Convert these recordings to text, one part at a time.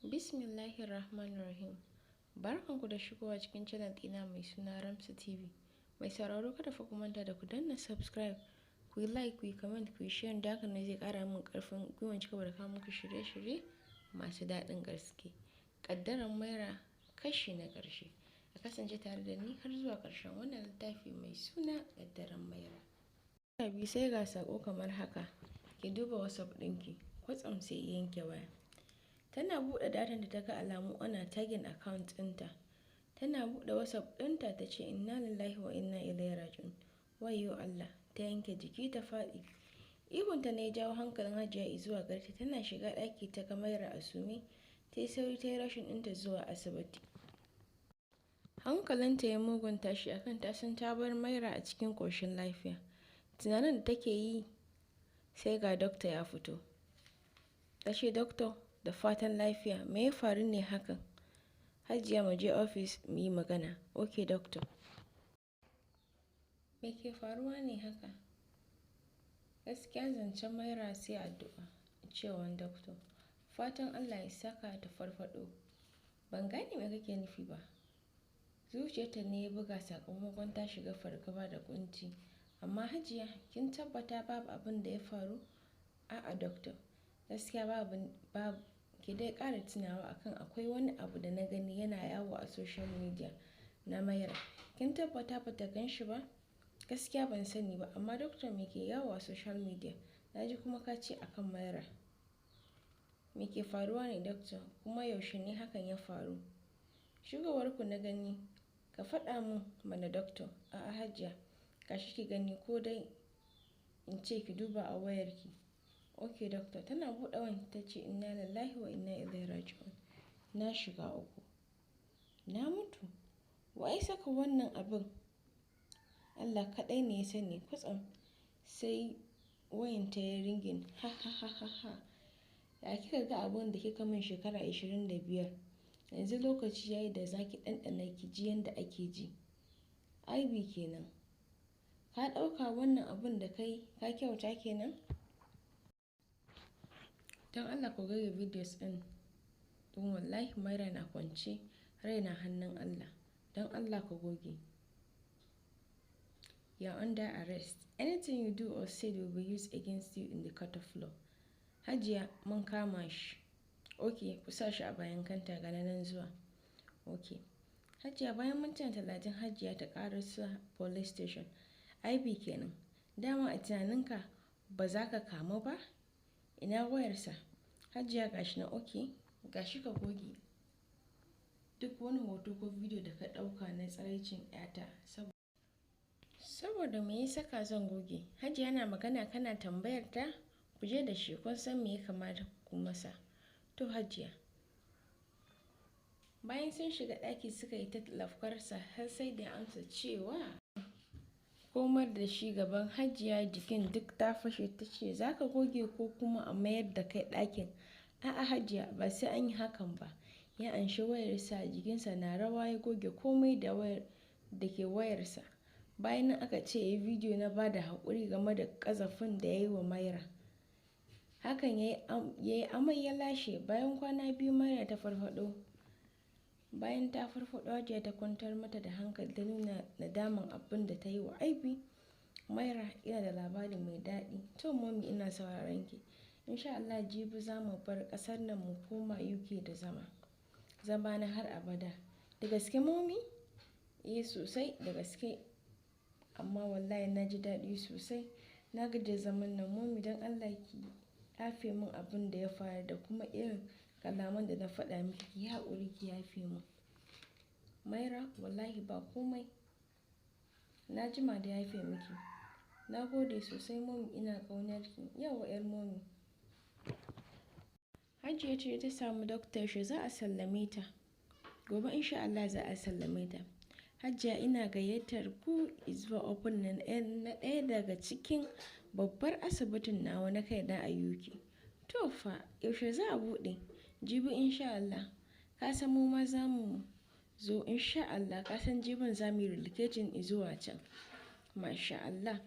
Bismillahirrahmanirrahim. Barkanku da shigowa cikin channel ɗina mai suna Ramsa TV. Mai sauraro kada fa ku manta da ku danna subscribe, ku yi like, ku yi comment, ku yi share, da hakan ne zai ƙara min ƙarfin gwiwan cigaba da kawo muku shirye-shirye masu daɗin gaske. Ƙaddarar Maira kashi na ƙarshe. A kasance tare da ni har zuwa ƙarshen wannan littafi mai suna Ƙaddarar Maira. Biyu sai ga sako kamar haka. Ki duba WhatsApp ɗinki. Kwatsam sai yanke waya. Tana buɗe datan da ta ga alamu ana tagin account ɗinta. Tana buɗe WhatsApp ɗinta ta ce inna lillahi wa inna ilaihi raji'un. Wayyo Allah, ta yanke jiki ta faɗi. Ihunta ne ya jawo hankalin Hajiya zuwa garta. Tana shiga ɗaki ta ga Maira a sume. Ta yi sauri ta yi rashin ɗinta zuwa asibiti. Hankalinta ya mugun tashi akan ta san ta bar Maira a cikin ƙoshin lafiya. Tunanin da take yi sai ga dokta ya fito. Ta ce dokta da fatan lafiya, me ya faru ne hakan? Hajiya mu je ofis mu yi magana. Ok dokta. Me ke faruwa ne haka? Gaskiya zancen Maira sai addu'a, cewan dokta. Fatan Allah ya saka ta farfaɗo. Ban gane me kake nufi ba. Zuciyarta ne ya buga sakamakon ta shiga fargaba da kunci. Amma Hajiya, kin tabbata babu abin da ya faru? A'a dokta, gaskiya babu. Ki dai ƙara tunawa akan akwai wani abu da na gani yana yawo a social media na Maira. Kin tabbata ba ta gan shi ba? Gaskiya ban sani ba, amma dokta me ke yawo a social media? Na ji kuma ka ce akan Maira. Me ke faruwa ne dokta? Kuma yaushe ne hakan ya faru? Shigowarku na gani. Ka faɗa min mana dokta. A'a Hajiya, gashi ki gani ko dai in ce ki duba a wayarki. Ok dokta. Tana buɗe wayan ta ce inna lillahi wa inna ilaihi raji'un. Na shiga uku. Na mutu. Wa ya saka wannan abin? Allah kaɗai ne ya sani. Kwatsam sai wayan ta yi ringin. Ha ha ha ha ha. Ya kika ga abin da kika min shekara 25? Yanzu lokaci yayi da zaki ɗanɗana ki ji yanda ake ji. Aibi kenan. Ka ɗauka wannan abin da kai ka kyauta kenan? Don Allah ku goge videos ɗin. Don wallahi Maira na kwance, rai na hannun Allah. Don Allah ku goge. You are under arrest. Anything you do or say will be used against you in the court of law. Hajiya, mun kama shi. Ok, ku sa shi a bayan kanta ga nan zuwa. Ok. Hajiya, bayan mintuna 30 Hajiya ta ƙaraso police station. Aibi kenan. Dama a tunaninka ba za ka kamu ba? Ina wayarsa? Hajiya gashi na ok. Gashi ka goge duk wani hoto ko bidiyo da ka ɗauka na tsiraicin 'yata. Saboda me ya saka zan goge? Hajiya na magana kana tambayar ta? Ku je da shi kun san me ya kamata ku masa. To Hajiya. Bayan sun shiga ɗaki suka yi ta lafkarsa har sai da amsa cewa komar da shi gaban Hajiya jikin duk ta fashe ta ce za ka goge ko kuma a mayar da kai ɗakin. A'a Hajiya, ba sai an yi hakan ba. Ya anshi wayarsa jikinsa na rawa ya goge komai da ke wayarsa. Bayan nan aka ce ya yi bidiyo na ba da haƙuri game da ƙazafin da ya yi wa Maira. Hakan ya yi amai ya lashe. Bayan kwana biyu Maira ta farfaɗo. Bayan ta farfaɗo Hajiya ta kwantar mata da hankali ta nuna nadaman abin da ta yi wa Aibi. Maira yana da labari mai daɗi. To mommy ina sauraron ki. Insha Allah jibi za mu bar ƙasar nan mu koma UK da zama. Zama na har abada. Da gaske mommy? Eh sosai da gaske. Amma wallahi na ji daɗi sosai. Na gaji da zaman nan mommy don Allah ki yafe min abin da ya faru da kuma irin kalaman da na faɗa miki. Ki haƙuri ki yafe min. Maira wallahi ba komai. Na jima da yafe miki. Na gode sosai mommy ina ƙaunar ki. Yauwa 'yar mommy. Hajiya ce ta samu dokta shi za a sallame ta. Gobe insha Allah za a sallame ta. Hajiya ina gayyatar ku zuwa open na ɗaya daga cikin babbar asibitin nawa na kai na a UK. To fa yaushe za a buɗe? Jibi insha Allah. Ka san mu ma za mu zo insha Allah. Ka san jibin za mu yi relocating zuwa can. Masha Allah.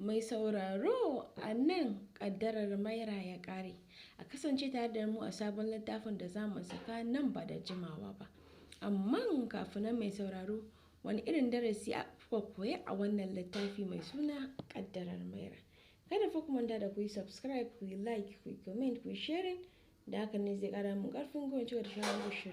Mai sauraro a nan ƙaddarar Maira ya ƙare. A kasance tare da mu a sabon littafin da za mu saka nan ba da jimawa ba. Amma kafin nan mai sauraro, wani irin darasi kuka koya a wannan littafi mai suna ƙaddarar Maira? Kada fa ku manta da ku yi subscribe, ku yi like, ku yi comment, ku yi sharing. Da haka ne zai ƙara mun ƙarfin gwiwa ci gaba da shirye